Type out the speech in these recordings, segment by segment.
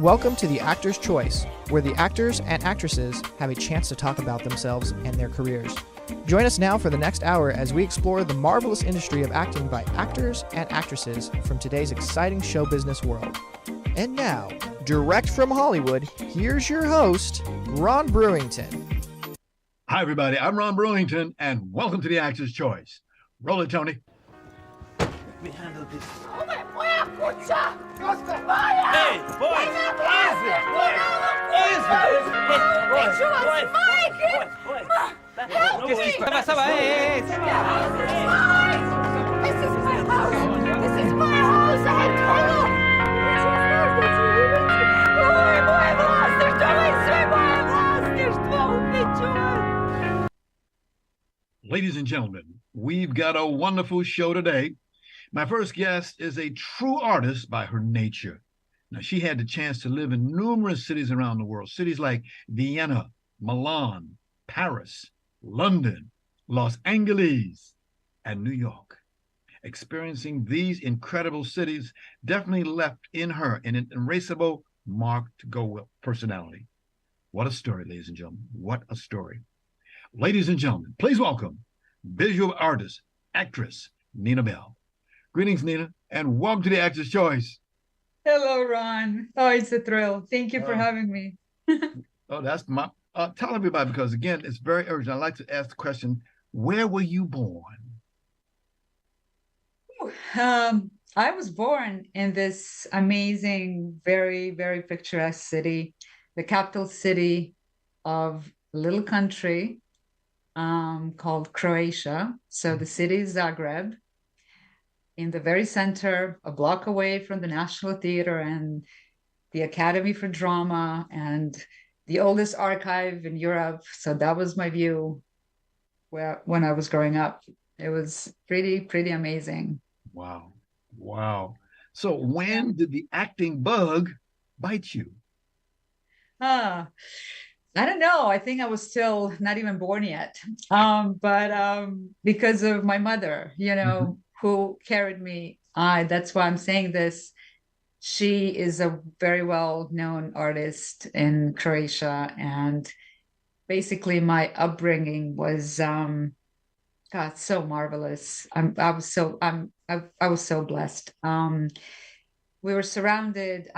Welcome to The Actor's Choice, where the actors and actresses have a chance to talk about themselves and their careers. Join us now for the next hour as we explore the marvelous industry of acting by actors and actresses from today's exciting show business world. And now, direct from Hollywood, here's your host, Ron Brewington. Hi, everybody. I'm Ron Brewington, and welcome to The Actor's Choice. Roll it, Tony. Let me handle this. Hey, boys! ¿Qué pasaba? Ladies and gentlemen, we've got a wonderful show today. My first guest is a true artist by her nature. Now, she had the chance to live in numerous cities around the world, cities like Vienna, Milan, Paris, London, Los Angeles, and New York. Experiencing these incredible cities definitely left in her an erasable mark to go with personality. What a story, ladies and gentlemen. What a story. Ladies and gentlemen, please welcome visual artist, actress, Nina Bell. Greetings, Nina, and welcome to The Actor's Choice. Hello, Ron. Oh, it's a thrill. Thank you for having me. Oh, that's my, tell everybody, because again, it's very urgent. I'd like to ask the question, where were you born? I was born in this amazing, very, very picturesque city, the capital city of a little country called Croatia. So the city is Zagreb, in the very center, a block away from the National Theater and the Academy for Drama and the oldest archive in Europe. So that was my view when I was growing up. It was pretty amazing. Wow. So when did the acting bug bite you? I don't know. I think I was still not even born yet. But because of my mother, who carried me. That's why I'm saying this. She is a very well-known artist in Croatia, and basically my upbringing was so marvelous. I was so blessed. I was surrounded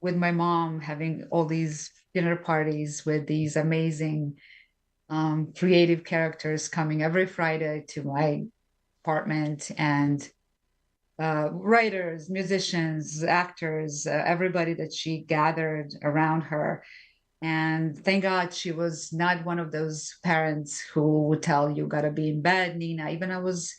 with my mom, having all these dinner parties with these amazing creative characters coming every Friday to my apartment, and writers, musicians, actors, everybody that she gathered around her. And thank God she was not one of those parents who would tell you gotta be in bed, Nina. Even I was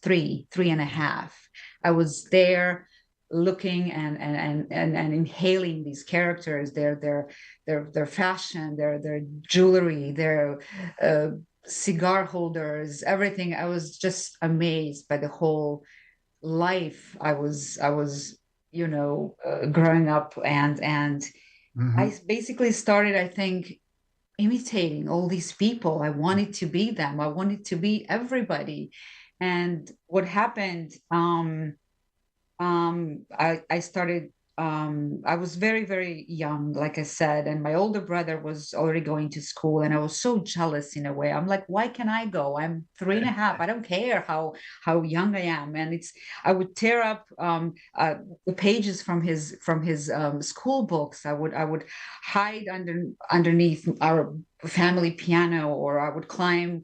three and a half. I was there looking and inhaling these characters, their fashion, their jewelry, their cigar holders, everything. I was just amazed by the whole life I was growing up, and I basically started, I think, imitating all these people. I wanted to be them. I wanted to be everybody. And what happened, I started, I was very, very young, like I said, and my older brother was already going to school, and I was so jealous in a way. I'm like, why can't I go? I'm 3.5. I don't care how young I am. And I would tear up the pages from his school books. I would hide underneath our family piano, or I would climb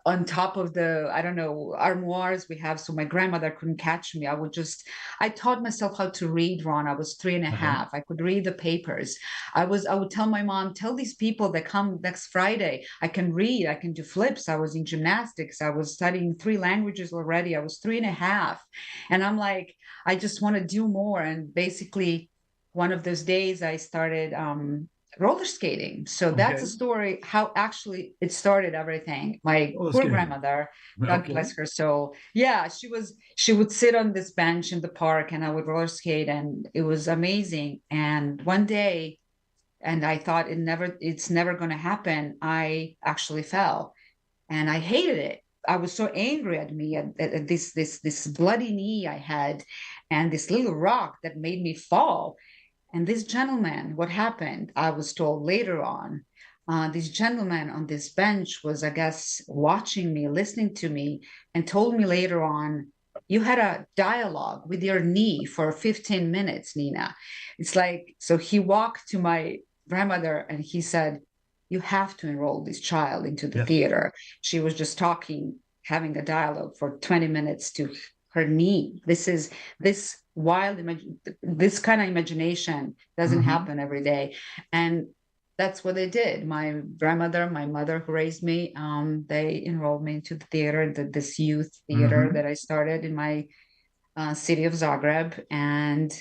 on top of the, I don't know, armoires we have, so my grandmother couldn't catch me. I taught myself how to read, Ron. I was 3.5. I could read the papers. I would tell my mom, tell these people that come next Friday, I can read, I can do flips. I was in gymnastics. I was studying 3 languages already. I was 3.5. And I'm like, I just want to do more. And basically one of those days I started roller skating. So that's a story, how actually it started everything. My poor grandmother, God bless her soul. Yeah, she would sit on this bench in the park, and I would roller skate, and it was amazing. And one day, and I thought it's never going to happen, I actually fell, and I hated it. I was so angry at me, at this bloody knee I had, and this little rock that made me fall. And this gentleman, what happened, I was told later on, this gentleman on this bench was, I guess, watching me, listening to me, and told me later on, you had a dialogue with your knee for 15 minutes, Nina. It's like, so he walked to my grandmother and he said, you have to enroll this child into the theater. She was just talking, having a dialogue for 20 minutes to her knee. This wild, this kind of imagination doesn't happen every day. And that's what they did. My grandmother, my mother who raised me, they enrolled me into the theater, this youth theater that I started in my city of Zagreb. And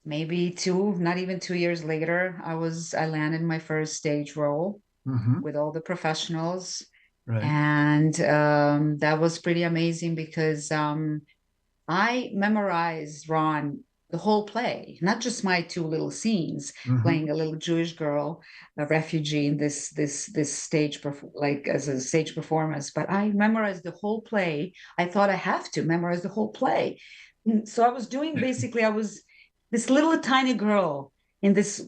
maybe not even 2 years later, I landed my first stage role with all the professionals. Right. And that was pretty amazing because I memorized, Ron, the whole play, not just my two little scenes, playing a little Jewish girl, a refugee in this stage, like as a stage performance, but I memorized the whole play. I thought I have to memorize the whole play. So I was doing, basically, I was this little tiny girl in this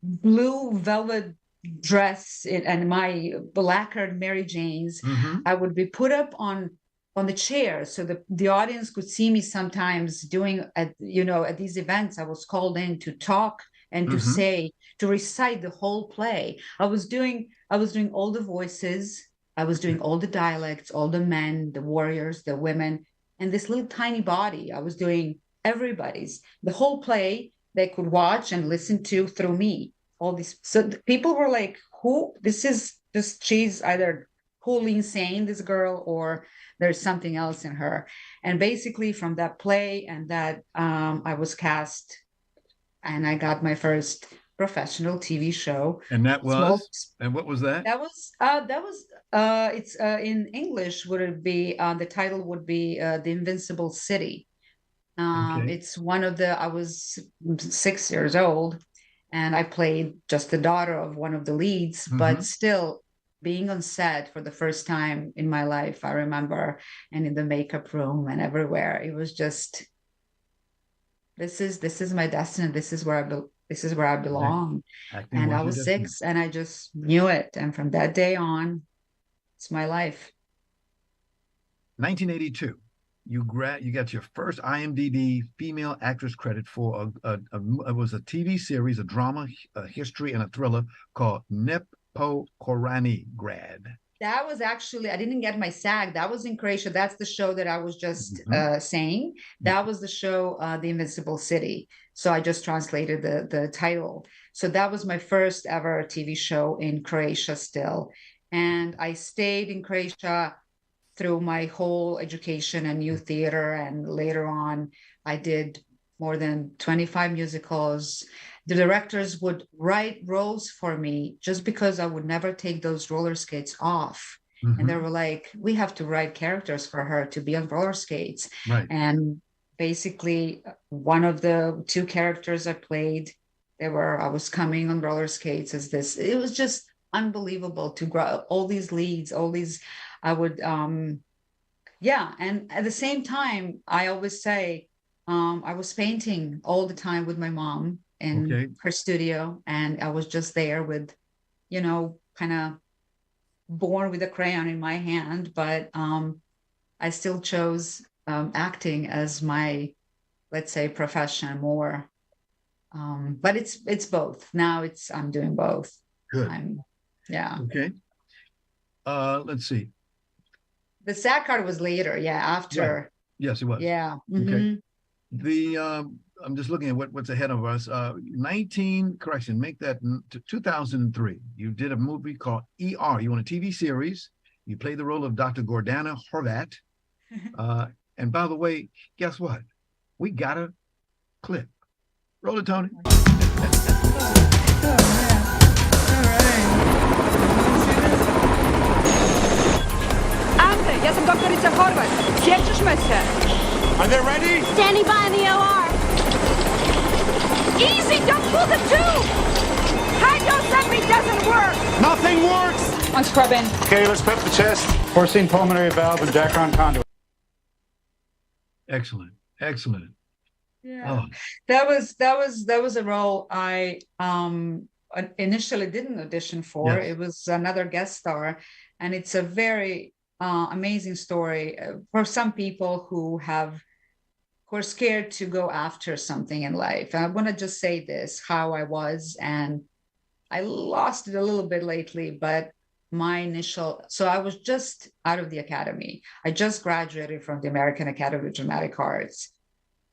blue velvet dress and my black-haired Mary Janes. I would be put up on the chair so the audience could see me sometimes doing at these events. I was called in to talk and to recite the whole play. I was doing all the voices. I was doing all the dialects, all the men, the warriors, the women, and this little tiny body. I was doing everybody's, the whole play they could watch and listen to through me. All these, so people were like, who, she's either wholly insane, this girl, or there's something else in her. And basically from that play and that I was cast and I got my first professional TV show. And that was, and what was that? That was it's in English would it be, the title would be The Invincible City. It's one of I was 6 years old and I played just the daughter of one of the leads, but still being on set for the first time in my life, I remember, and in the makeup room and everywhere, it was just, this is my destiny. This is where I belong. And I was 6 and I just knew it. And from that day on, it's my life. 1982, you got your first IMDb female actress credit for it was a TV series, a drama, a history, and a thriller called Korani Grad. That was actually, I didn't get my SAG. That was in Croatia. That's the show that I was just saying. That was the show, The Invincible City. So I just translated the title. So that was my first ever TV show in Croatia still. And I stayed in Croatia through my whole education and youth theater. And later on, I did more than 25 musicals. The directors would write roles for me just because I would never take those roller skates off. And they were like, we have to write characters for her to be on roller skates. Right. And basically one of the 2 characters I played, I was coming on roller skates as this. It was just unbelievable to grow all these leads, all these, I would, and at the same time, I always say, I was painting all the time with my mom in her studio, and I was just there with, kind of born with a crayon in my hand, but I still chose acting as my, let's say, profession more. But it's both. Now I'm doing both. Good. Yeah. Okay. Let's see. The SAG card was later. Yeah. After. Right. Yes, it was. Yeah. Okay. I'm just looking at what's ahead of us. 2003. You did a movie called ER. You won a TV series. You played the role of Dr. Gordana Horvat. And by the way, guess what? We got a clip. Roll it, Tony. Andrej, ja sam doktorica Horvat. Sjećaš me se? Are they ready? Standing by in the OR. Easy, don't pull the tube. High dose epi doesn't work. Nothing works. I'm scrubbing. Okay, let's prep the chest. Porcine pulmonary valve and Dacron conduit. Excellent. Yeah. Oh, That was a role I initially didn't audition for. yes. It was another guest star, and it's a very amazing story for some people who are scared to go after something in life. I want to just say this, how I was, and I lost it a little bit lately, but so I was just out of the academy. I just graduated from the American Academy of Dramatic Arts,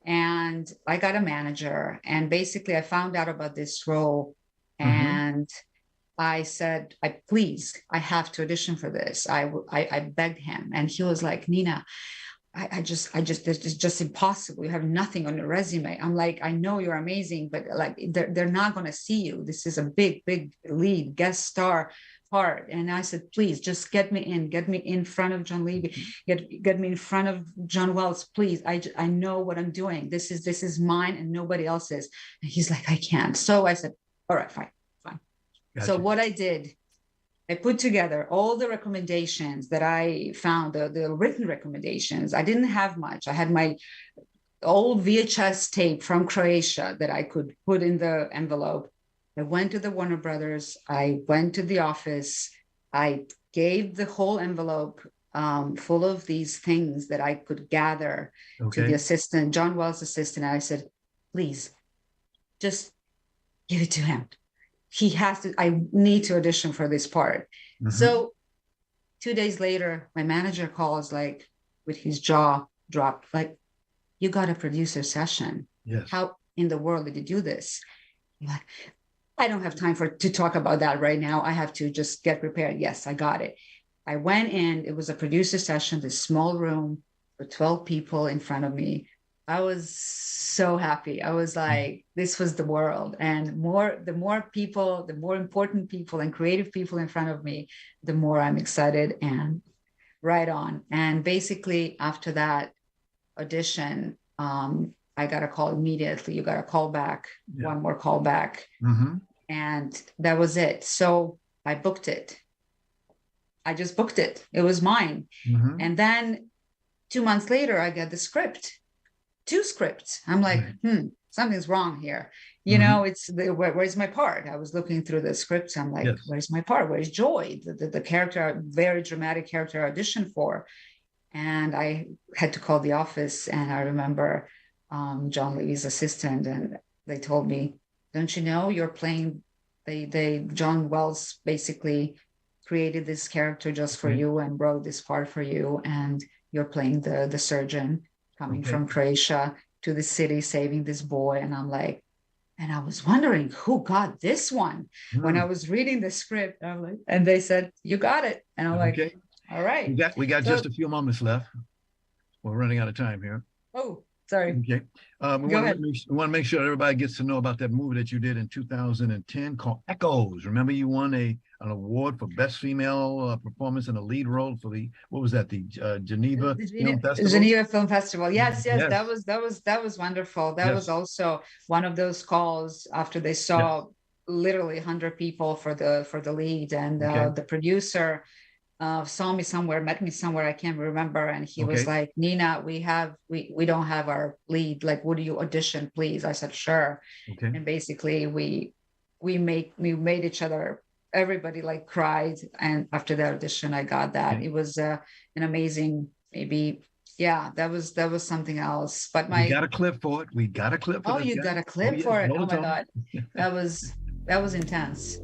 and I got a manager, and basically I found out about this role, Mm-hmm. and I said, I have to audition for this. I begged him, and he was like, Nina, it's just impossible. You have nothing on your resume. I'm like, I know you're amazing, but like, they're not going to see you. This is a big, big lead guest star part. And I said, please just get me in front of John Levy, get me in front of John Wells, please. I know what I'm doing. This is mine and nobody else's. And he's like, I can't. So I said, all right, fine. Gotcha. So what I did, I put together all the recommendations that I found, the written recommendations. I didn't have much. I had my old VHS tape from Croatia that I could put in the envelope. I went to the Warner Brothers. I went to the office. I gave the whole envelope full of these things that I could gather to the assistant, John Wells' assistant. And I said, please, just give it to him. I need to audition for this part. Mm-hmm. So 2 days later, my manager calls, like, with his jaw dropped, like, you got a producer session. Yes. How in the world did you do this? I'm like, I don't have time to talk about that right now. I have to just get prepared. Yes, I got it. I went in, it was a producer session, this small room with 12 people in front of me. I was so happy. I was like, this was the world. And the more people, the more important people and creative people in front of me, the more I'm excited and right on. And basically after that audition, I got a call immediately. You got a call back, one more call back. Mm-hmm. And that was it. So I booked it. I just booked it. It was mine. Mm-hmm. And then 2 months later, I get the script. 2 scripts. I'm like, something's wrong here. You know, it's where's my part? I was looking through the scripts. I'm like, where's my part? Where's Joy? The character, very dramatic character I auditioned for. And I had to call the office. And I remember John Levy's assistant, and they told me, don't you know you're playing, John Wells basically created this character just for you and wrote this part for you. And you're playing the surgeon coming from Croatia to the city, saving this boy. And I'm like, and I was wondering who got this one. When I was reading the script, I'm like, and they said, you got it. And I'm like, all right. We got just a few moments left. We're running out of time here. Oh, sorry. Okay. We want to make sure everybody gets to know about that movie that you did in 2010 called Echoes. Remember, you won an award for Best Female Performance in a Lead Role for the Geneva Film Festival. Geneva Film Festival. Yes. That was wonderful. That was also one of those calls after they saw literally 100 people for the lead, and the producer saw me somewhere, met me somewhere, I can't remember, and he was like, Nina, we don't have our lead, like, would you audition, please? I said, sure. And basically we made each other, everybody like cried, and after the audition I got that. It was an amazing, that was something else. But we got a clip for it. You got a clip for it. Oh my God. That was intense.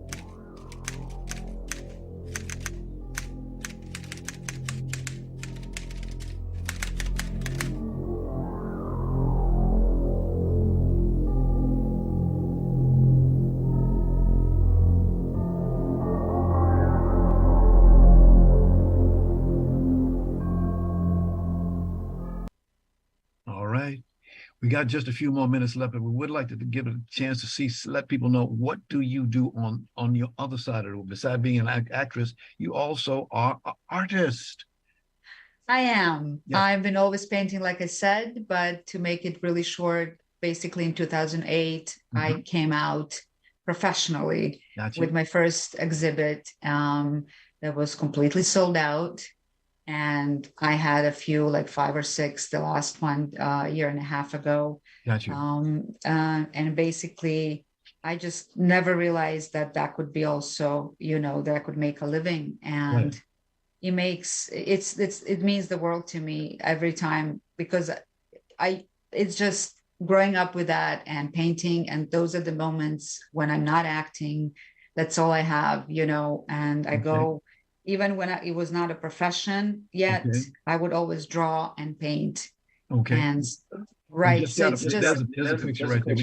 We got just a few more minutes left, but we would like to give it a chance to let people know, what do you do on your other side of it? Besides being an actress, you also are an artist. I am. Yes. I've been always painting, like I said, but to make it really short, basically in 2008, I came out professionally with my first exhibit that was completely sold out. and I had a few, like 5 or 6, the last one a year and a half ago. Got you. And basically, I just never realized that that could be also, that I could make a living. And it means the world to me every time, because it's just growing up with that and painting. And those are the moments when I'm not acting. That's all I have, and I go, even when it was not a profession yet, I would always draw and paint. Okay. And right. So it's just, there's a picture right there. We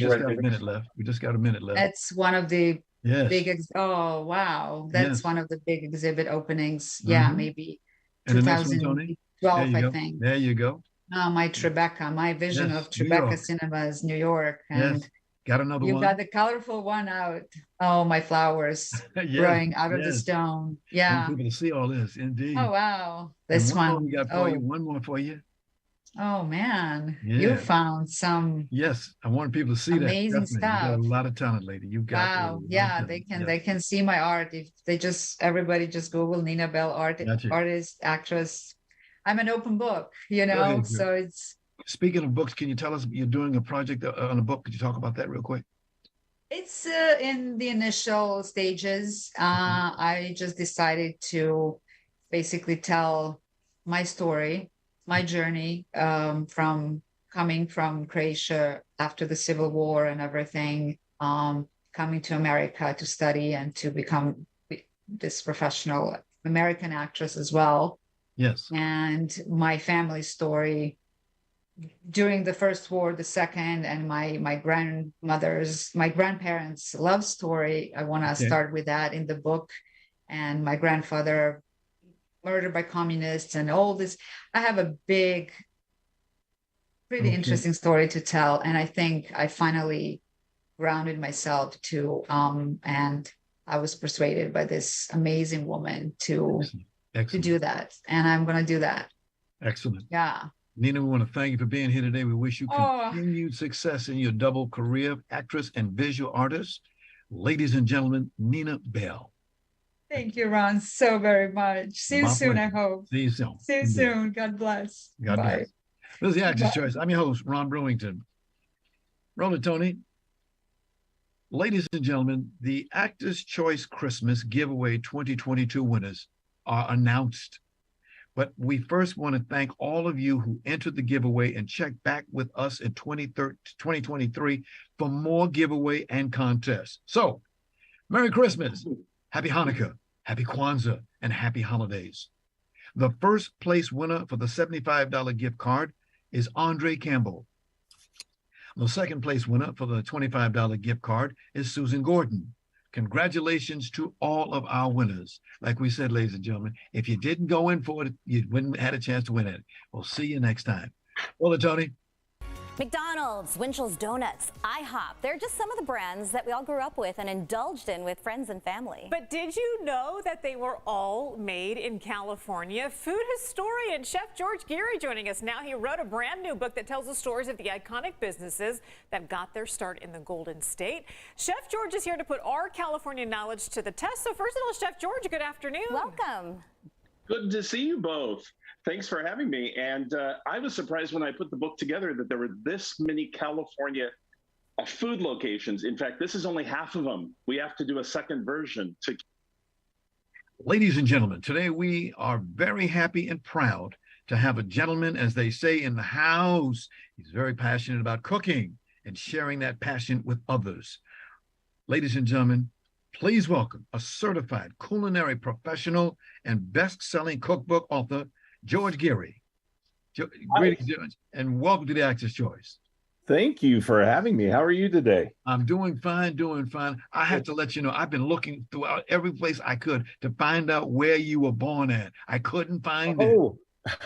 just got a minute left. That's one of the big, oh, wow. That's one of the big exhibit openings. Mm-hmm. Yeah, maybe and 2012, I think. There you go. My Tribeca, my vision of Tribeca Cinemas, New York. And got another one. You got the colorful one out. Oh, my flowers growing out of the stone. Yeah. I want people to see all this, indeed. Oh, wow. This one. We got for you. One more for you. Oh, man. You found some. Yes, I want people to see amazing stuff. You got a lot of talent, lady. You've got. Wow. Yeah, they can see my art. If they everybody just Google Nina Bell artist, actress. I'm an open book, so it's. Speaking of books, can you tell us you're doing a project on a book? Could you talk about that real quick? It's in the initial stages. I just decided to basically tell my story, my journey from coming from Croatia after the Civil War and everything, coming to America to study and to become this professional American actress as well. Yes. And my family story during the First War, the Second, and my grandparents' love story. I want to start with that in the book. And my grandfather murdered by communists and all this. I have a big, pretty interesting story to tell. And I think I finally grounded myself to, and I was persuaded by this amazing woman to do that. And I'm going to do that. Excellent. Yeah. Nina, we want to thank you for being here today. We wish you continued success in your double career, actress and visual artist. Ladies and gentlemen, Nina Bell. Thank you, Ron, so very much. See you soon, I hope. See you soon. See you soon. God bless. God bless. This is the Actor's Choice. I'm your host, Ron Brewington. Roll it, Tony. Ladies and gentlemen, the Actor's Choice Christmas Giveaway 2022 winners are announced. But we first want to thank all of you who entered the giveaway and checked back with us in 2023 for more giveaway and contests. So, Merry Christmas, Happy Hanukkah, Happy Kwanzaa, and Happy Holidays. The first place winner for the $75 gift card is Andre Campbell. The second place winner for the $25 gift card is Susan Gordon. Congratulations to all of our winners. Like we said, ladies and gentlemen, if you didn't go in for it, you wouldn't have had a chance to win it. We'll see you next time. Roll it, Tony. McDonald's, Winchell's Donuts, IHOP. They're just some of the brands that we all grew up with and indulged in with friends and family. But did you know that they were all made in California? Food historian Chef George Geary joining us now. He wrote a brand new book that tells the stories of the iconic businesses that got their start in the Golden State. Chef George is here to put our California knowledge to the test. So first of all, Chef George, good afternoon. Welcome. Good to see you both. Thanks for having me. And I was surprised when I put the book together that there were this many California food locations. In fact, this is only half of them. We have to do a second version. Ladies and gentlemen, today we are very happy and proud to have a gentleman, as they say in the house. He's very passionate about cooking and sharing that passion with others. Ladies and gentlemen, please welcome a certified culinary professional and best-selling cookbook author, George Geary. Greetings, George, and welcome to the Actor's Choice. Thank you for having me. How are you today? I'm doing fine, doing fine. I have to let you know, I've been looking throughout every place I could to find out where you were born at. I couldn't find it.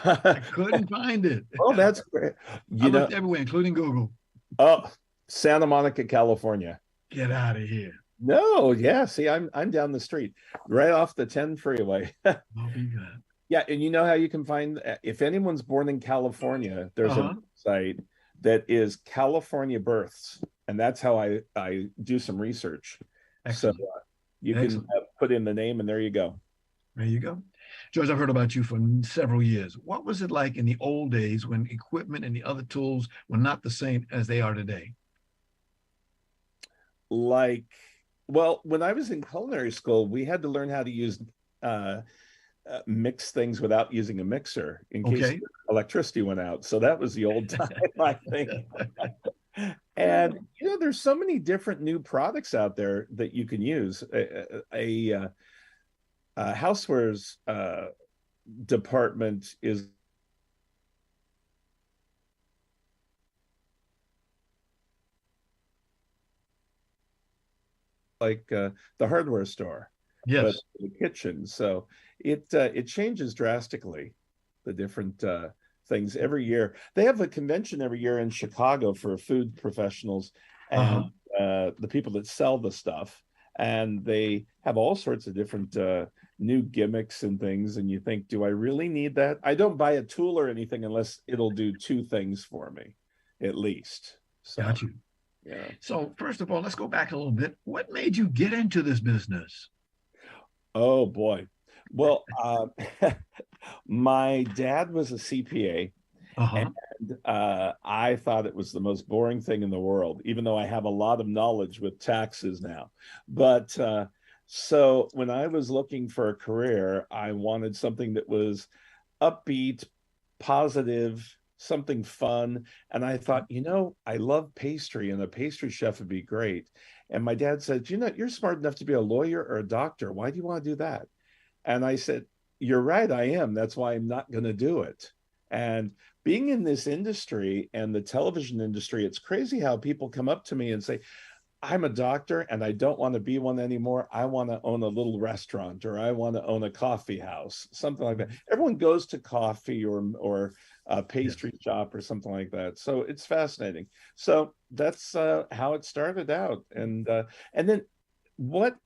I couldn't find it. Oh, that's great. I looked everywhere, including Google. Oh, Santa Monica, California. Get out of here. No, yeah. See, I'm down the street, right off the 10 freeway. Oh, be good. Yeah, and you know how you can find, if anyone's born in California, there's a website that is California Births, and that's how I do some research. Excellent. So you can put in the name, and there you go. There you go. George, I've heard about you for several years. What was it like in the old days when equipment and the other tools were not the same as they are today? Like, well, when I was in culinary school, we had to learn how to use mix things without using a mixer in case electricity went out. So that was the old time, I think. And there's so many different new products out there that you can use. A housewares department is like the hardware store, but the kitchen. So it changes drastically, the different things every year. They have a convention every year in Chicago for food professionals and the people that sell the stuff. And they have all sorts of different new gimmicks and things. And you think, do I really need that? I don't buy a tool or anything unless it'll do two things for me, at least. So, got you. Yeah. So first of all, let's go back a little bit. What made you get into this business? Oh, boy. Well, my dad was a CPA. And I thought it was the most boring thing in the world, even though I have a lot of knowledge with taxes now. But so when I was looking for a career, I wanted something that was upbeat, positive, something fun. And I thought, I love pastry, and a pastry chef would be great. And my dad said, you're smart enough to be a lawyer or a doctor. Why do you want to do that? And I said, you're right, I am. That's why I'm not going to do it. And being in this industry and the television industry, it's crazy how people come up to me and say, I'm a doctor and I don't want to be one anymore. I want to own a little restaurant, or I want to own a coffee house, something like that. Everyone goes to coffee or a pastry shop or something like that. So it's fascinating. So that's how it started out. And then what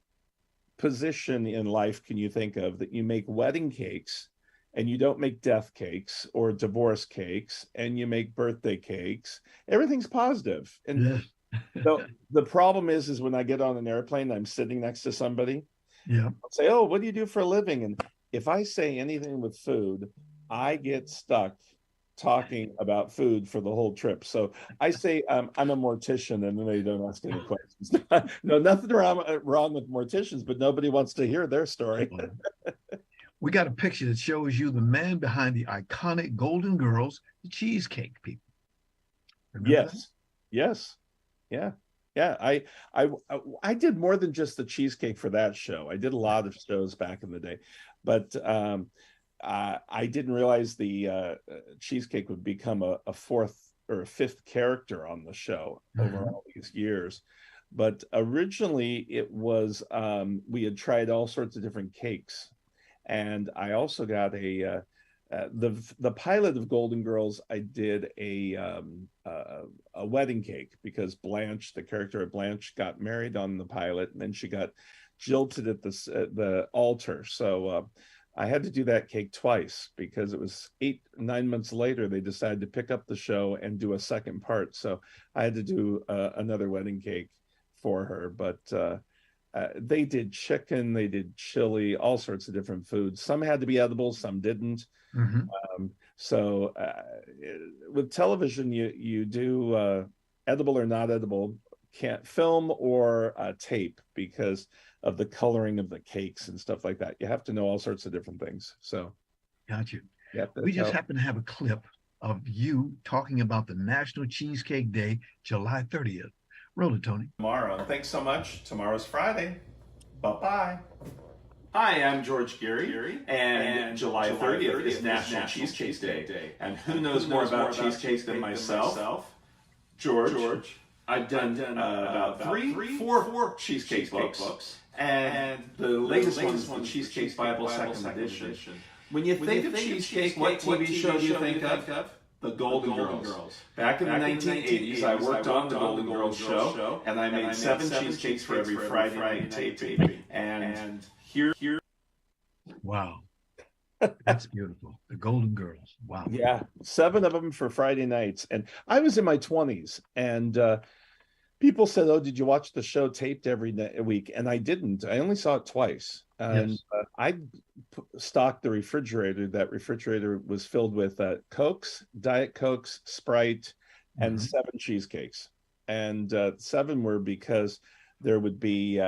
position in life can you think of that you make wedding cakes and you don't make death cakes or divorce cakes, and you make birthday cakes? Everything's positive. And so the problem is when I get on an airplane, I'm sitting next to somebody. Yeah. I'll say, oh, what do you do for a living? And if I say anything with food, I get stuck talking about food for the whole trip. So I say I'm a mortician, and then they don't ask any questions. No, nothing wrong with morticians, but nobody wants to hear their story. We got a picture that shows you the man behind the iconic Golden Girls, the cheesecake people. Remember that? Yes. Yeah. I did more than just the cheesecake for that show. I did a lot of shows back in the day, but I didn't realize the cheesecake would become a fourth or a fifth character on the show over all these years. But originally it was, we had tried all sorts of different cakes. And I also got the pilot of Golden Girls. I did a wedding cake because Blanche, the character of Blanche, got married on the pilot, and then she got jilted at the altar. So I had to do that cake twice because it was 9 months later they decided to pick up the show and do a second part. So I had to do another wedding cake for her, but. They did chicken, they did chili, all sorts of different foods. Some had to be edible, some didn't. So with television, you do edible or not edible, can't film or tape because of the coloring of the cakes and stuff like that. You have to know all sorts of different things. So, got you. Yeah, we just happen to have a clip of you talking about the National Cheesecake Day, July 30th. Roll it, Tony. Tomorrow. Thanks so much. Tomorrow's Friday. Bye-bye. Hi, I'm George Geary, and July 30th is National Cheesecake Day. And who knows more about cheesecake than myself? George. I've done about four cheesecake books. And the latest one is the Cheesecake Bible Second Edition. When you think of cheesecake, what TV show do you think of? The Golden Girls. Back in the 1980s, I worked on the Golden Girls show, and I made 7 cheesecakes for every Friday night taping. And here. Wow. That's beautiful. The Golden Girls. Wow. Yeah, 7 of them for Friday nights. And I was in my 20s, and People said, "Oh, did you watch the show taped every week?" And I didn't. I only saw it twice. And Yes. I stocked the refrigerator. That refrigerator was filled with Cokes, Diet Cokes, Sprite, and 7 cheesecakes. And 7 were because there would be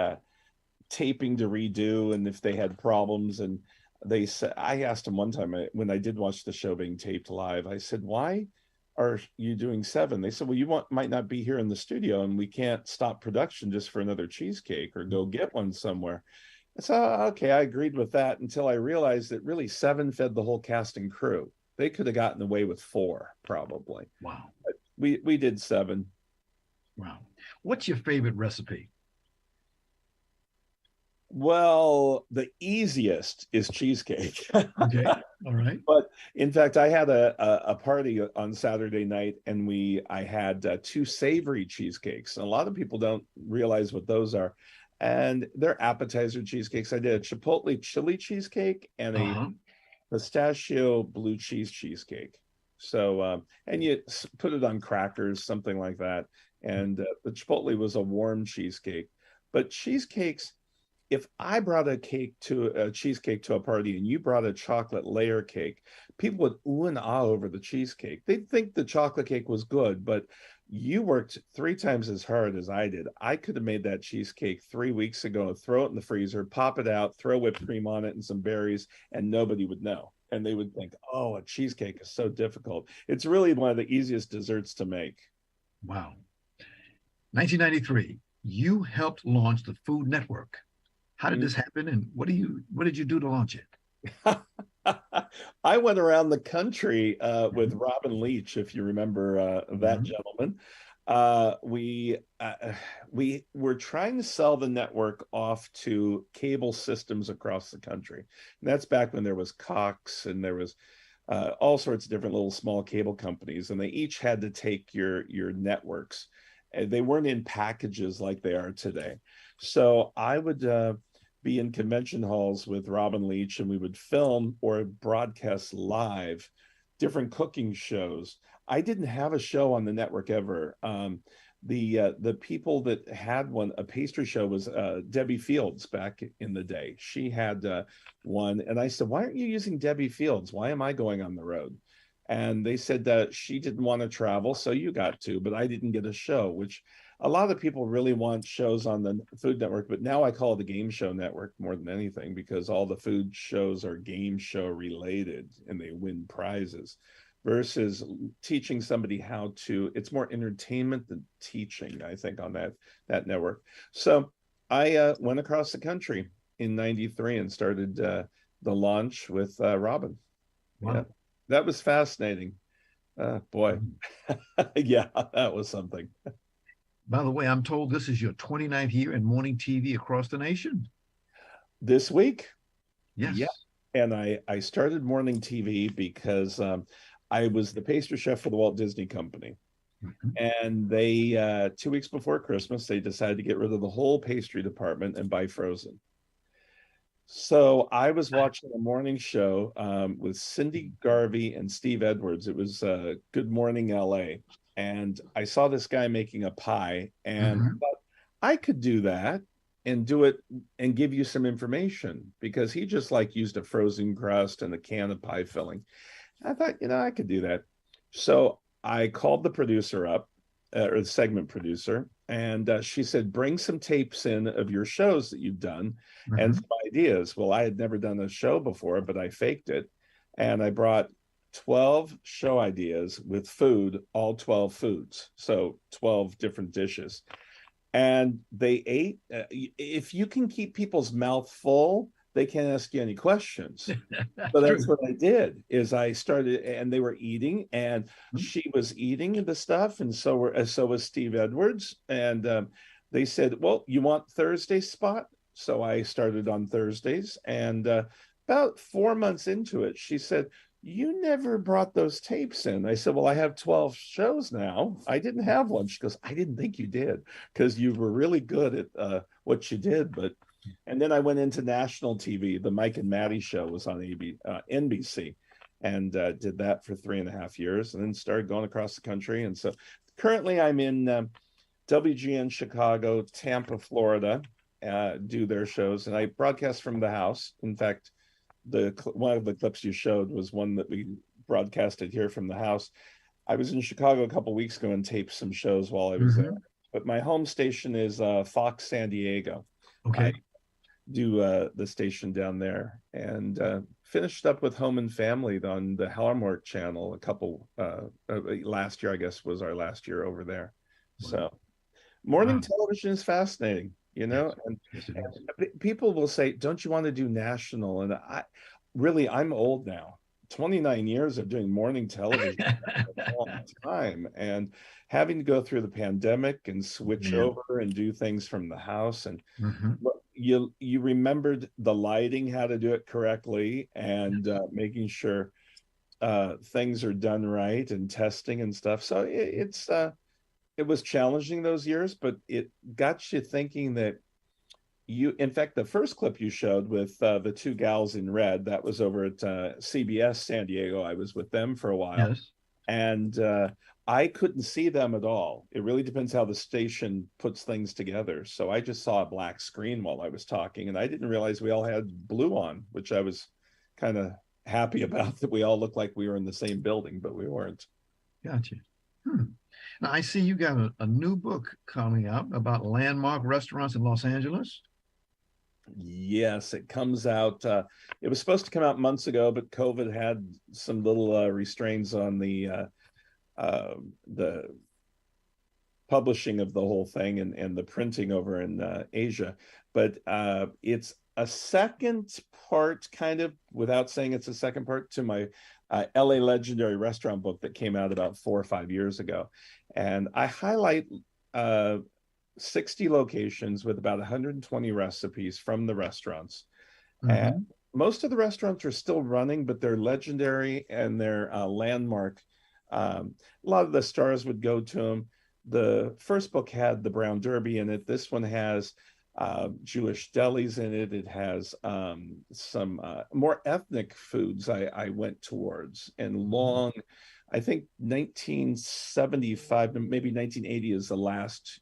taping to redo, and if they had problems. And they said, I asked them one time when I did watch the show being taped live, I said, "Why are you doing 7?" They said, "Well, you might not be here in the studio, and we can't stop production just for another cheesecake or go get one somewhere." So, okay, I agreed with that until I realized that really 7 fed the whole cast and crew. They could have gotten away with 4, probably. Wow. But we did 7. Wow. What's your favorite recipe? Well, the easiest is cheesecake. Okay. All right. But in fact, I had a party on Saturday night, and I had 2 savory cheesecakes. And a lot of people don't realize what those are. And they're appetizer cheesecakes. I did a chipotle chili cheesecake and a pistachio blue cheese cheesecake. So, and you put it on crackers, something like that. And the chipotle was a warm cheesecake. But cheesecakes, if I brought a cheesecake to a party and you brought a chocolate layer cake, people would ooh and ah over the cheesecake. They'd think the chocolate cake was good, but you worked 3 times as hard as I did. I could have made that cheesecake 3 weeks ago, throw it in the freezer, pop it out, throw whipped cream on it and some berries, and nobody would know. And they would think, "Oh, a cheesecake is so difficult." It's really one of the easiest desserts to make. Wow. 1993, you helped launch the Food Network. How did this happen, and what did you do to launch it? I went around the country with Robin Leach, if you remember that gentleman. We were trying to sell the network off to cable systems across the country. And that's back when there was Cox and there was all sorts of different little small cable companies, and they each had to take your networks. They weren't in packages like they are today. So I would be in convention halls with Robin Leach, and we would film or broadcast live different cooking shows. I didn't have a show on the network ever. The people that had a pastry show was Debbie Fields back in the day. She had one, and I said, "Why aren't you using Debbie Fields? Why am I going on the road?" And they said that she didn't want to travel, so you got to, but I didn't get a show, which a lot of people really want shows on the Food Network, but now I call it the Game Show Network more than anything, because all the food shows are game show related and they win prizes, versus teaching somebody it's more entertainment than teaching, I think, on that network. So I went across the country in 93 and started the launch with Robin. Wow. Yeah. That was fascinating. Boy. Yeah, that was something. By the way, I'm told this is your 29th year in morning TV across the nation. This week? Yes. Yeah. And I started morning TV because I was the pastry chef for the Walt Disney Company. And they, 2 weeks before Christmas, they decided to get rid of the whole pastry department and buy frozen. So I was watching a morning show with Cindy Garvey and Steve Edwards. It was Good Morning LA. And I saw this guy making a pie, and I thought I could do that and do it and give you some information, because he just used a frozen crust and a can of pie filling. I thought, I could do that. So I called the producer up, or the segment producer, and she said, "Bring some tapes in of your shows that you've done and some ideas." Well, I had never done a show before, but I faked it. And I brought 12 show ideas with food, all 12 foods. So 12 different dishes. And they ate. If you can keep people's mouth full, they can't ask you any questions. So that's what I did, is I started, and they were eating, and she was eating the stuff, and so was Steve Edwards. And they said, "Well, you want Thursday spot?" So I started on Thursdays, and about 4 months into it, she said, "You never brought those tapes in." I said, "Well, I have 12 shows now. I didn't have one." She goes, "I didn't think you did, because you were really good at what you did." And then I went into national TV. The Mike and Maddie show was on NBC, and did that for 3.5 years, and then started going across the country. And so currently I'm in WGN Chicago, Tampa, Florida, do their shows, and I broadcast from the house. In fact, one of the clips you showed was one that we broadcasted here from the house. I was in Chicago a couple of weeks ago and taped some shows while I was there. But my home station is Fox San Diego. Okay. I do the station down there, and finished up with Home and Family on the Hallmark channel a couple last year, I guess was our last year over there. Wow. So morning television is fascinating, you know. Yes, and people will say, don't you want to do national? And I'm old now. 29 years of doing morning television, a long time, and having to go through the pandemic and switch over and do things from the house. And you remembered the lighting, how to do it correctly, and making sure things are done right, and testing and stuff. So it was challenging those years, but it got you thinking that in fact, the first clip you showed with the two gals in red, that was over at CBS San Diego. I was with them for a while. Yes. And I couldn't see them at all. It really depends how the station puts things together. So I just saw a black screen while I was talking, and I didn't realize we all had blue on, which I was kind of happy about, that we all looked like we were in the same building, but we weren't. Gotcha. Now, I see you got a new book coming out about landmark restaurants in Los Angeles. Yes, it comes out. It was supposed to come out months ago, but COVID had some little restraints on the publishing of the whole thing and the printing over in Asia. But it's a second part, kind of, without saying it's a second part, to my LA Legendary Restaurant book that came out about 4 or 5 years ago. And I highlight 60 locations with about 120 recipes from the restaurants. And most of the restaurants are still running, but they're legendary and they're landmark. A lot of the stars would go to them. The first book had the Brown Derby in it. This one has Jewish delis in it. It has some more ethnic foods I went towards. And long, I think 1975, maybe 1980 is the last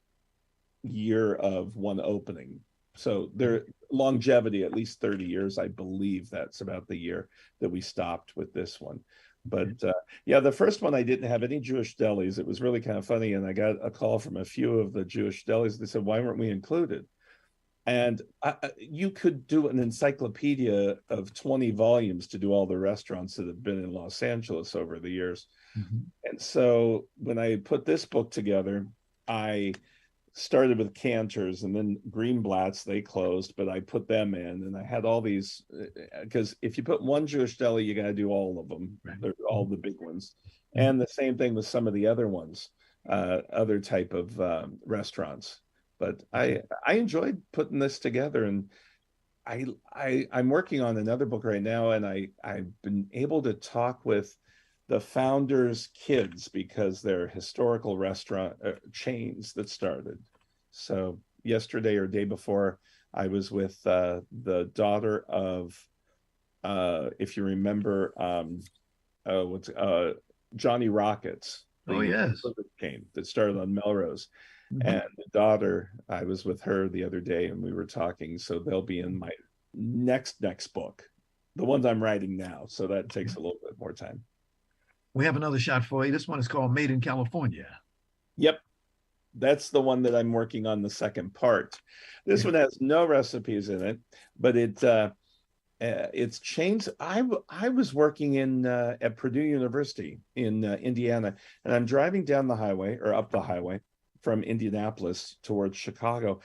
year of one opening. So their longevity, at least 30 years, I believe that's about the year that we stopped with this one. But yeah, the first one, I didn't have any Jewish delis. It was really kind of funny. And I got a call from a few of the Jewish delis. They said, why weren't we included? And you could do an encyclopedia of 20 volumes to do all the restaurants that have been in Los Angeles over the years. And so when I put this book together, I started with Cantor's, and then Greenblatt's, they closed, but I put them in, and I had all these, because if you put one Jewish deli, you got to do all of them. They're all the big ones. And the same thing with some of the other ones, other type of restaurants. But I enjoyed putting this together, and I'm working on another book right now, and I've been able to talk with the founders' kids, because they're historical restaurant chains that started. So yesterday or day before, I was with the daughter of, if you remember, Johnny Rockets. Oh, yes. Chain that started on Melrose. And the daughter, I was with her the other day, and we were talking. So they'll be in my next book, the ones I'm writing now. So that takes a little bit more time. We have another shot for you. This one is called Made in California. Yep. That's the one that I'm working on, the second part. This one has no recipes in it, but it's changed. I was working at Purdue University in Indiana, and I'm driving down the highway, or up the highway from Indianapolis towards Chicago.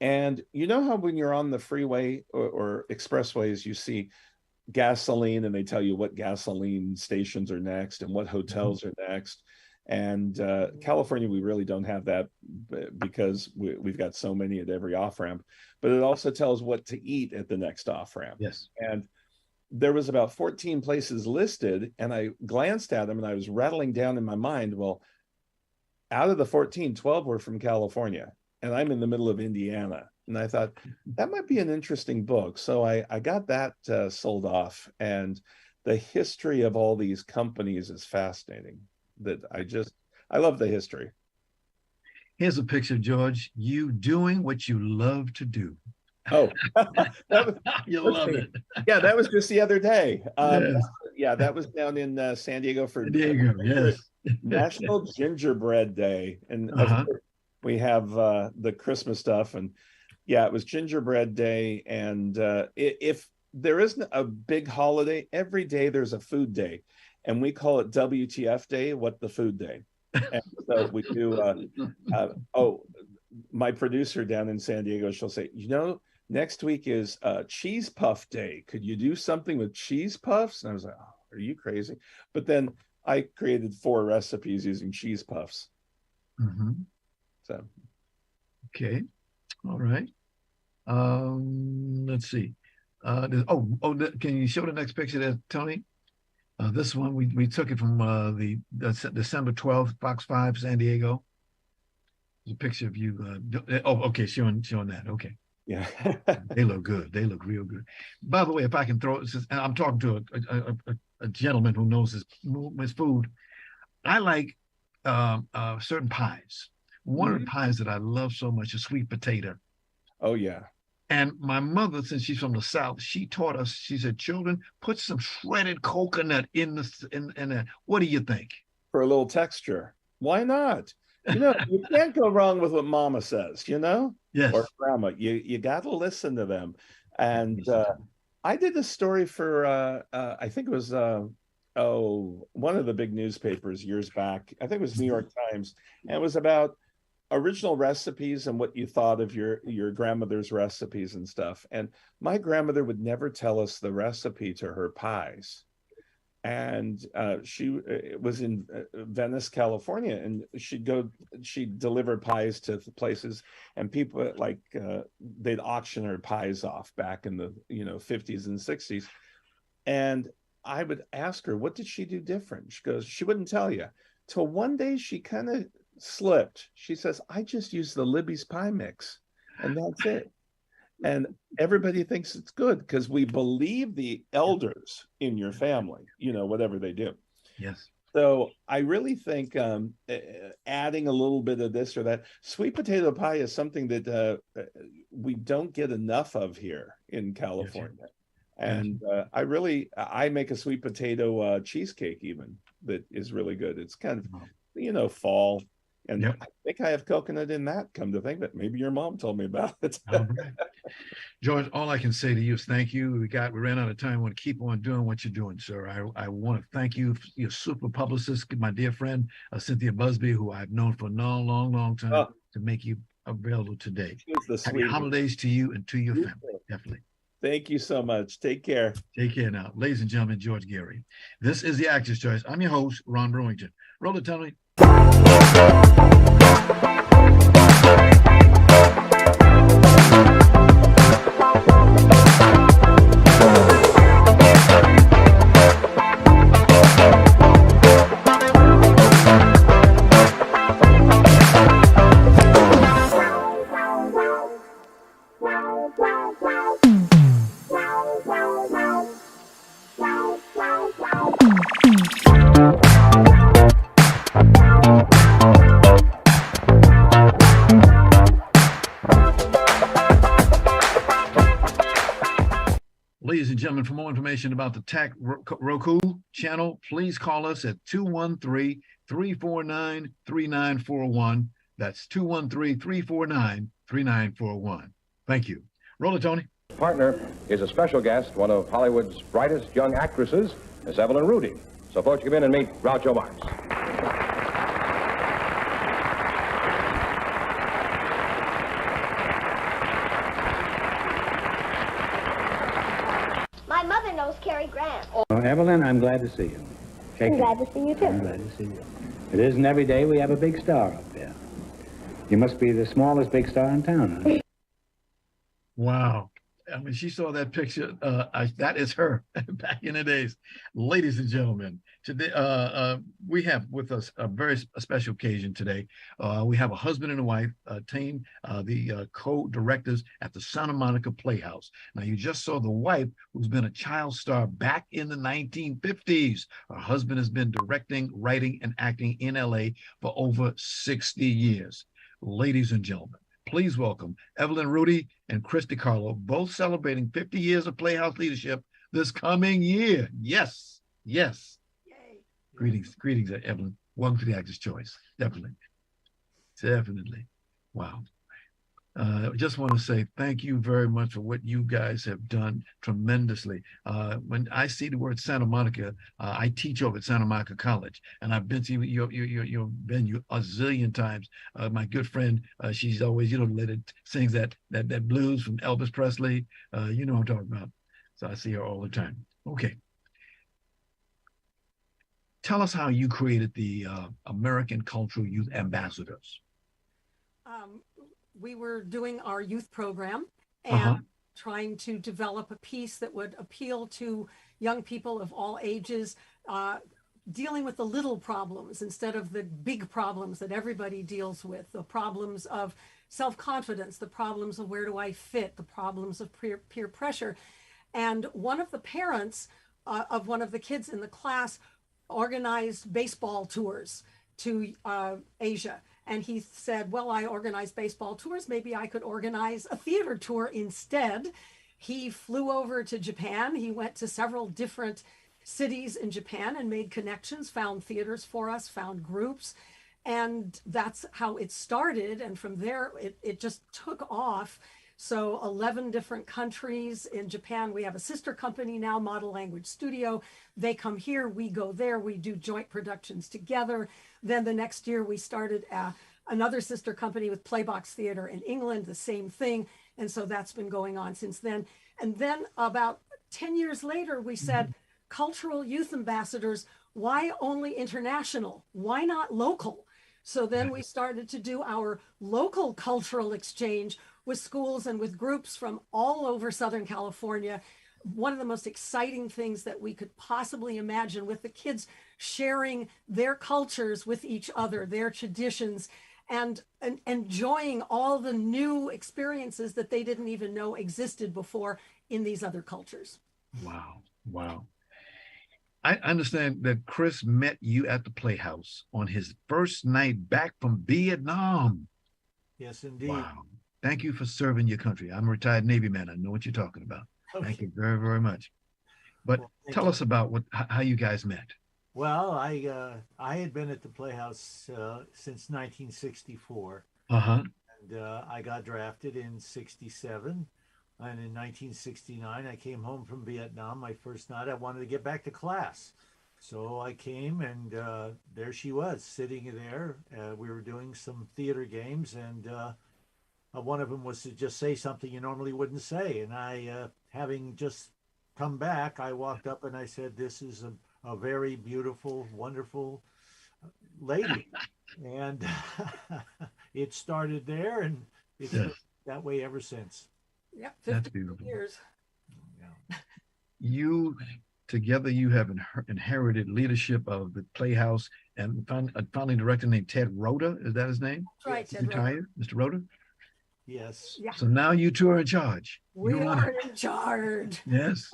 And you know how when you're on the freeway or expressways, you see gasoline, and they tell you what gasoline stations are next and what hotels are next. And California, we really don't have that, because we've got so many at every off-ramp. But it also tells what to eat at the next off-ramp. Yes. And there was about 14 places listed, and I glanced at them, and I was rattling down in my mind, well, out of the 14, 12 were from California, and I'm in the middle of Indiana. And I thought that might be an interesting book. So I got that sold off. And the history of all these companies is fascinating. That I love the history. Here's a picture, George. You doing what you love to do. Oh, you love it. Yeah, that was just the other day. Yes. Yeah, that was down in San Diego for Yes. National Gingerbread Day. And of course, we have the Christmas stuff. And yeah, it was Gingerbread Day. And if there isn't a big holiday, every day there's a food day. And we call it WTF Day, What the Food Day. And so we do, my producer down in San Diego, she'll say, next week is Cheese Puff Day. Could you do something with cheese puffs? And I was like, oh, are you crazy? But then I created 4 recipes using cheese puffs. So. Okay. All right. Let's see. Can you show the next picture there, Tony? This one, we took it from the December 12th, Fox 5, San Diego. There's a picture of you. Okay, showing that. Okay. Yeah. They look good. They look real good. By the way, if I can throw it, and I'm talking to a gentleman who knows his food. I like certain pies. One of the pies that I love so much is sweet potato. Oh, yeah. And my mother, since she's from the South, she taught us, she said, children, put some shredded coconut in the. What do you think? For a little texture. Why not? You can't go wrong with what mama says, Yes. Or grandma. You got to listen to them. And I did a story for, I think it was, one of the big newspapers years back. I think it was New York Times. And it was about original recipes and what you thought of your grandmother's recipes and stuff. And my grandmother would never tell us the recipe to her pies. And she was in Venice, California, and she'd deliver pies to places, and people they'd auction her pies off back in the 50s and 60s. And I would ask her, what did she do different? She goes, she wouldn't tell you. Till one day she kind of slipped. She says, I just use the Libby's pie mix, and that's it. And everybody thinks it's good because we believe the elders in your family, whatever they do. Yes. So I really think adding a little bit of this or that. Sweet potato pie is something that we don't get enough of here in California. Yes. And I make a sweet potato cheesecake even that is really good. It's kind of, fall. And I think I have coconut in that, come to think of it. Maybe your mom told me about it. All right. George, all I can say to you is thank you. We ran out of time. I want to keep on doing what you're doing, sir. I want to thank you, your super publicist, my dear friend, Cynthia Busby, who I've known for a long time, to make you available today. Happy holidays to you and to your family. Definitely. Thank you so much. Take care. Take care now. Ladies and gentlemen, George Geary. This is The Actor's Choice. I'm your host, Ron Brewington. Roll it, Tony. Ladies and gentlemen, for more information about the TAC Roku channel, please call us at 213-349-3941. That's 213-349-3941. Thank you. Roll it, Tony. Partner is a special guest, one of Hollywood's brightest young actresses, Miss Evelyn Rudie. So folks, come in and meet Groucho Marx. My mother knows Cary Grant. Evelyn, I'm glad to see you. I'm glad to see you, too. I'm glad to see you. It isn't every day we have a big star up there. You must be the smallest big star in town, huh? Wow. I mean, she saw that picture. That is her back in the days. Ladies and gentlemen, today we have with us a very special occasion today. We have a husband and a wife team, the co-directors at the Santa Monica Playhouse. Now, you just saw the wife who's been a child star back in the 1950s. Her husband has been directing, writing, and acting in LA for over 60 years. Ladies and gentlemen, please welcome Evelyn Rudie and Chris DeCarlo, both celebrating 50 years of Playhouse leadership this coming year. Yes, yes. Yay. Greetings, Evelyn. Welcome to the Actor's Choice. Definitely. Wow. Just want to say thank you very much for what you guys have done tremendously. When I see the word Santa Monica, I teach over at Santa Monica College, and I've been to your venue a zillion times. My good friend, she's always, sings that blues from Elvis Presley. You know what I'm talking about. So I see her all the time. Okay. Tell us how you created the American Cultural Youth Ambassadors. We were doing our youth program and trying to develop a piece that would appeal to young people of all ages, dealing with the little problems instead of the big problems that everybody deals with, the problems of self-confidence, the problems of where do I fit, the problems of peer pressure. And one of the parents of one of the kids in the class organized baseball tours to Asia. And he said, well, I organize baseball tours. Maybe I could organize a theater tour instead. He flew over to Japan. He went to several different cities in Japan and made connections, found theaters for us, found groups. And that's how it started. And from there, it just took off. So 11 different countries. In Japan, we have a sister company now, Model Language Studio. They come here, we go there, we do joint productions together. Then the next year we started another sister company with Playbox Theater in England, the same thing. And so that's been going on since then. And then about 10 years later, we said, cultural youth ambassadors, why only international? Why not local? So then we started to do our local cultural exchange with schools and with groups from all over Southern California. One of the most exciting things that we could possibly imagine, with the kids sharing their cultures with each other, their traditions, and enjoying all the new experiences that they didn't even know existed before in these other cultures. Wow. I understand that Chris met you at the Playhouse on his first night back from Vietnam. Yes, indeed. Wow. Thank you for serving your country. I'm a retired Navy man. I know what you're talking about. Okay. Thank you very, very much. But tell us about how you guys met. Well, I had been at the Playhouse since 1964. And I got drafted in 67. And in 1969, I came home from Vietnam. My first night, I wanted to get back to class. So I came, and there she was, sitting there. We were doing some theater games, and one of them was to just say something you normally wouldn't say. And I, having just come back, I walked up and I said, this is a very beautiful, wonderful lady. And it started there, and it's been that way ever since. Yeah, 50 years. You together, you have inherited leadership of the Playhouse, and a founding director named Ted Rhoda. Is that his name? That's right, Ted Retired, Mr. Rhoda. Yes. Yeah. So now you two are in charge. We are in charge. Yes.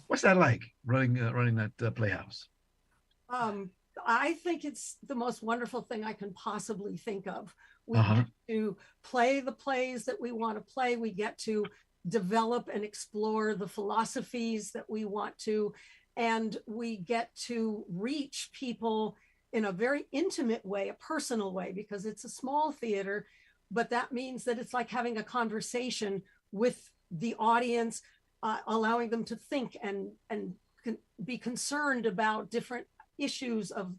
What's that like, running that Playhouse? I think it's the most wonderful thing I can possibly think of. We get to play the plays that we want to play. We get to develop and explore the philosophies that we want to, and we get to reach people in a very intimate way, a personal way, because it's a small theater, but that means that it's like having a conversation with the audience, allowing them to think and be concerned about different issues of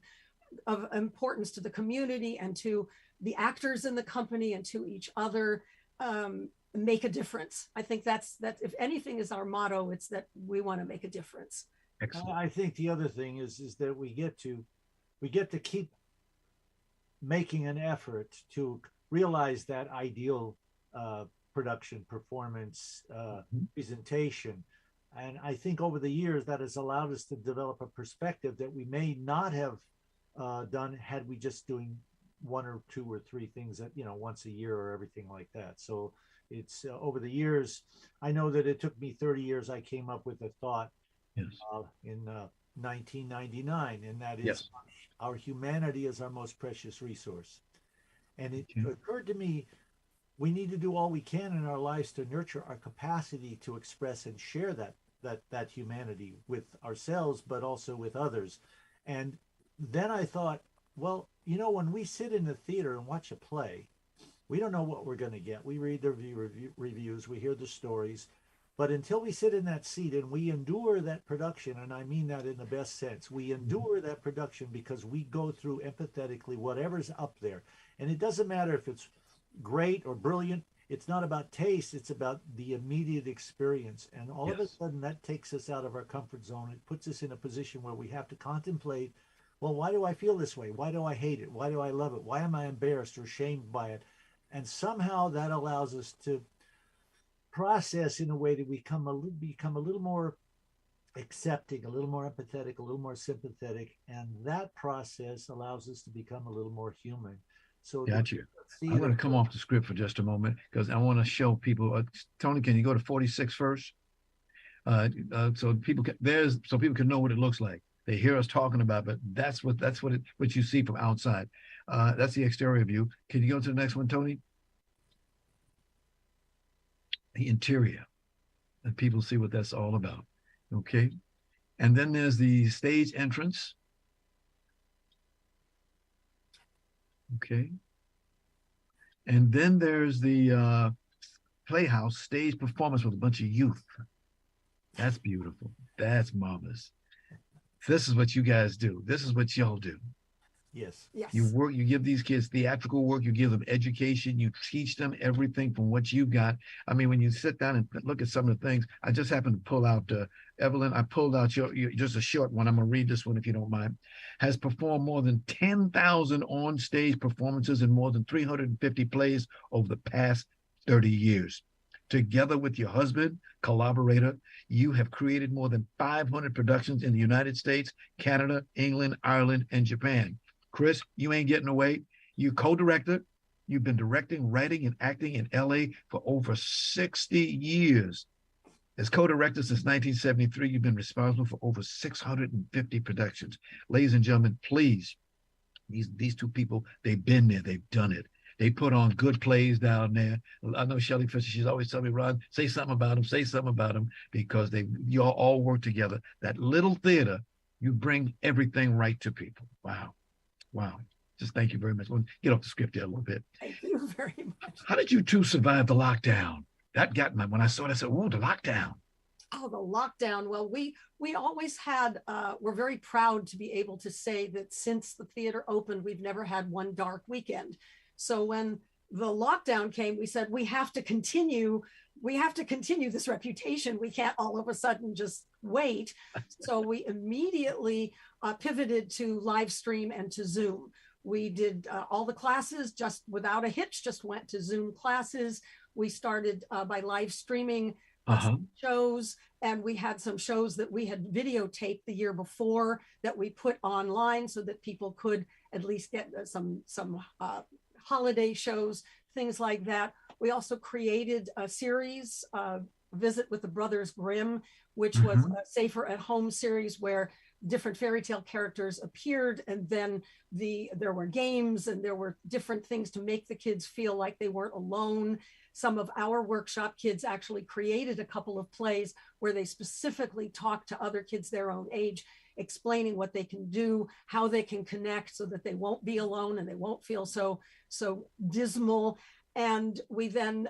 importance to the community and to the actors in the company and to each other, make a difference. I think that's if anything is our motto, it's that we want to make a difference. Excellent. I think the other thing is that we get to keep making an effort to realize that ideal production, performance, presentation. And I think over the years that has allowed us to develop a perspective that we may not have done had we just doing one or two or three things that, once a year or everything like that. So it's over the years, I know that it took me 30 years. I came up with a thought in 1999, and that is our humanity is our most precious resource. And it occurred to me, we need to do all we can in our lives to nurture our capacity to express and share that humanity with ourselves, but also with others. And then I thought, well, you know, when we sit in the theater and watch a play, we don't know what we're going to get. We read the reviews, we hear the stories, but until we sit in that seat and we endure that production, and I mean that in the best sense, we endure that production because we go through empathetically whatever's up there. And it doesn't matter if it's great or brilliant. It's not about taste. It's about the immediate experience. And all of a sudden that takes us out of our comfort zone. It puts us in a position where we have to contemplate, well, why do I feel this way? Why do I hate it? Why do I love it? Why am I embarrassed or shamed by it? And somehow that allows us to process in a way that we become a little more accepting, a little more empathetic, a little more sympathetic. And that process allows us to become a little more human. So got you. I'm going to come off the script for just a moment because I want to show people. Tony, can you go to 46 first? So people can know what it looks like. They hear us talking about, but that's what you see from outside. That's the exterior view. Can you go to the next one, Tony? The interior, and people see what that's all about. Okay, and then there's the stage entrance. Okay. And then there's the Playhouse stage performance with a bunch of youth. That's beautiful. That's marvelous. This is what you guys do. This is what y'all do. Yes. Yes. You work, you give these kids theatrical work, you give them education, you teach them everything from what you've got. I mean, when you sit down and look at some of the things, I just happened to pull out, Evelyn, I pulled out your just a short one. I'm going to read this one if you don't mind. Has performed more than 10,000 on-stage performances in more than 350 plays over the past 30 years. Together with your husband, collaborator, you have created more than 500 productions in the United States, Canada, England, Ireland, and Japan. Chris, you ain't getting away. You co-director. You've been directing, writing, and acting in LA for over 60 years. As co-director since 1973, you've been responsible for over 650 productions. Ladies and gentlemen, please, these two people, they've been there, they've done it. They put on good plays down there. I know Shelley Fisher, she's always telling me, Ron, say something about them, because you all work together. That little theater, you bring everything right to people. Wow. Wow. Just thank you very much. We'll get off the script there a little bit. Thank you very much. How did you two survive the lockdown? That got me. When I saw it, I said, oh, the lockdown. Oh, the lockdown. Well, we always had, we're very proud to be able to say that since the theater opened, we've never had one dark weekend. So when the lockdown came, we said, we have to continue this reputation. We can't all of a sudden just wait. So we immediately pivoted to live stream and to Zoom. We did all the classes just without a hitch, just went to Zoom classes. We started by live streaming some shows, and we had some shows that we had videotaped the year before that we put online so that people could at least get some holiday shows, things like that. We also created a series, Visit with the Brothers Grimm, which was a safer at home series where different fairy tale characters appeared, and then there were games and there were different things to make the kids feel like they weren't alone. Some of our workshop kids actually created a couple of plays where they specifically talked to other kids their own age, explaining what they can do, how they can connect so that they won't be alone and they won't feel so dismal. And we then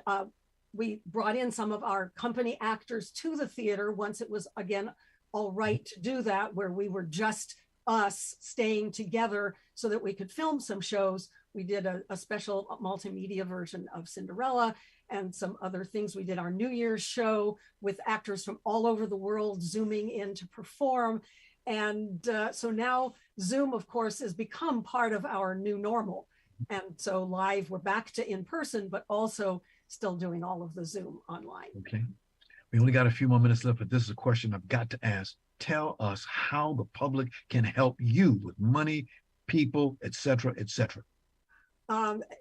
we brought in some of our company actors to the theater once it was again all right to do that, where we were just us staying together so that we could film some shows. We did a special multimedia version of Cinderella and some other things. We did our New Year's show with actors from all over the world zooming in to perform. And so now Zoom, of course, has become part of our new normal. And so live, we're back to in person, but also still doing all of the Zoom online. Okay. We only got a few more minutes left, but this is a question I've got to ask. Tell us how the public can help you with money, people, et cetera, et cetera.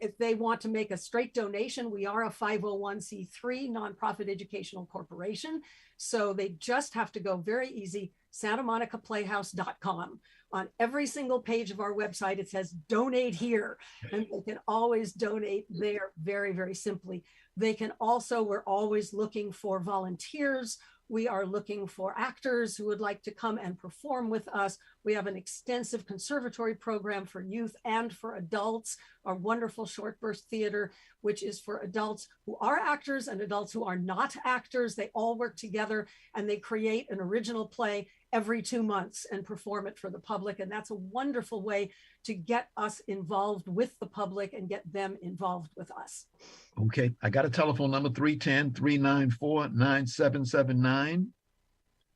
If they want to make a straight donation, we are a 501c3 nonprofit educational corporation. So they just have to go very easy, SantaMonicaPlayhouse.com. On every single page of our website, it says donate here, and they can always donate there very, very simply. They can also, we're always looking for volunteers. We are looking for actors who would like to come and perform with us. We have an extensive conservatory program for youth and for adults, our wonderful short burst theater, which is for adults who are actors and adults who are not actors. They all work together and they create an original play every 2 months and perform it for the public. And that's a wonderful way to get us involved with the public and get them involved with us. Okay, I got a telephone number, 310-394-9779.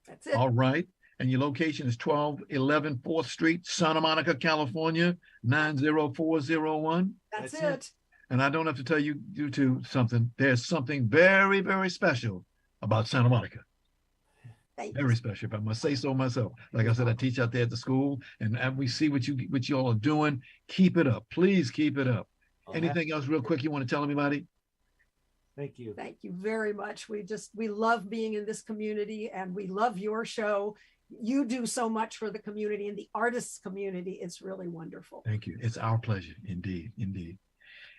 That's it. All right. And your location is 1211 4th Street, Santa Monica, California, 90401. That's it. And I don't have to tell you two something. There's something very, very special about Santa Monica. Very special, if I must say so myself. Like I said, I teach out there at the school, and we see what you all are doing. Keep it up. Please keep it up. Anything else real quick you want to tell everybody? Thank you. Thank you very much. We love being in this community, and we love your show. You do so much for the community and the artists community. It's really wonderful. Thank you. It's our pleasure. Indeed. Indeed.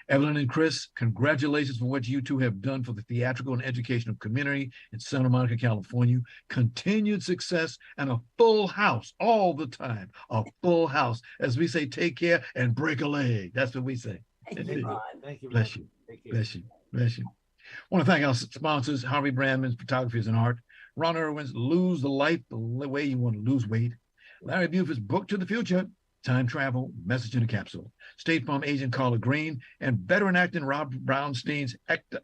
Evelyn and Chris, congratulations for what you two have done for the theatrical and educational community in Santa Monica, California. Continued success and a full house all the time. A full house. As we say, take care and break a leg. That's what we say. Thank you, Ron. Thank you. Bless you. Bless you. Bless you. I want to thank our sponsors, Harvey Brandman's Photography and Art, Ron Irwin's Lose the Life the Way You Want to Lose Weight, Larry Buford's Book to the Future, Time Travel, Message in a Capsule, State Farm agent Carla Green, and veteran actor Rob Brownstein's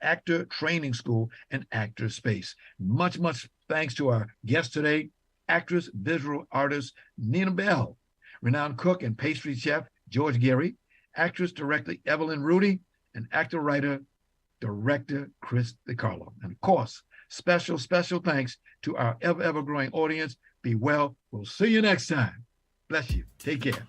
Actor Training School and Actor Space. Much, much thanks to our guest today, actress, visual artist Nina Bell, renowned cook and pastry chef George Geary, actress, director Evelyn Rudie, and actor, writer, director Chris DeCarlo. And of course, special thanks to our ever growing audience. Be well. We'll see you next time. Bless you. Take care.